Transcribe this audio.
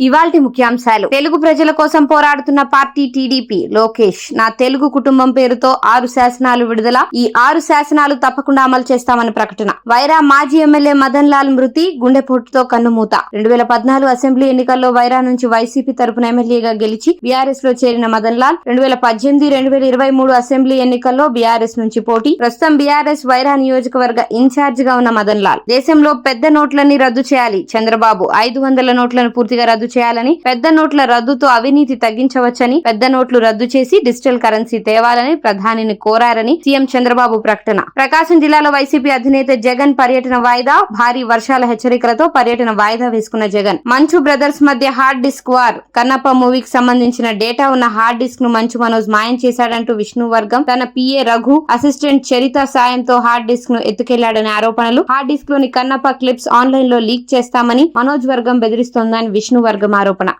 ఇవాల్టి ముఖ్యాంశాలు. తెలుగు ప్రజల కోసం పోరాడుతున్న పార్టీ టీడీపీ. లోకేష్ నా తెలుగు కుటుంబం పేరుతో 6 శాసనాలు విడుదల. ఈ 6 శాసనాలు తప్పకుండా అమలు చేస్తామని ప్రకటన. వైరా మాజీ ఎమ్మెల్యే మదన్ లాల్ మృతి గుండెపోటుతో కన్నుమూత. 2014 అసెంబ్లీ ఎన్నికల్లో వైరా నుంచి వైసీపీ తరపున ఎమ్మెల్యేగా గెలిచి బీఆర్ఎస్ లో చేరిన మదన్ లాల్ 2018-2023 అసెంబ్లీ ఎన్నికల్లో బీఆర్ఎస్ నుంచి పోటీ. ప్రస్తుతం బీఆర్ఎస్ వైరా నియోజకవర్గ ఇన్ఛార్జ్ గా ఉన్న మదన్ లాల్ దేశంలో పెద్ద నోట్లన్నీ రద్దు చేయాలి. చంద్రబాబు 500 నోట్లను పూర్తిగా రద్దు చేయాలని, పెద్ద నోట్ల రద్దుతో అవినీతి తగ్గించవచ్చని, పెద్ద నోట్లు రద్దు చేసి డిజిటల్ కరెన్సీ తేవాలని ప్రధానిని కోరారని సీఎం చంద్రబాబు ప్రకటన. ప్రకాశం జిల్లాలో వైసీపీ అధినేత జగన్ పర్యటన వాయిదా. భారీ వర్షాల హెచ్చరికలతో పర్యటన వాయిదా వేసుకున్న జగన్. మంచు బ్రదర్స్ మధ్య హార్డ్ డిస్క్ వార్. కన్నప్ప మూవీకి సంబంధించిన డేటా ఉన్న హార్డ్ డిస్క్ ను మంచు మనోజ్ మాయం చేశాడంటూ విష్ణు వర్గం తన పిఏ రఘు, అసిస్టెంట్ చరిత సాయంతో హార్డ్ డిస్క్ ను ఎత్తుకెళ్లాడనే ఆరోపణలు. హార్డ్ డిస్క్ లోని కన్నప్ప క్లిప్స్ ఆన్లైన్ లో లీక్ చేస్తామని మనోజ్ వర్గం బెదిరిస్తోందని విష్ణు వర్గం ఆరోపణ.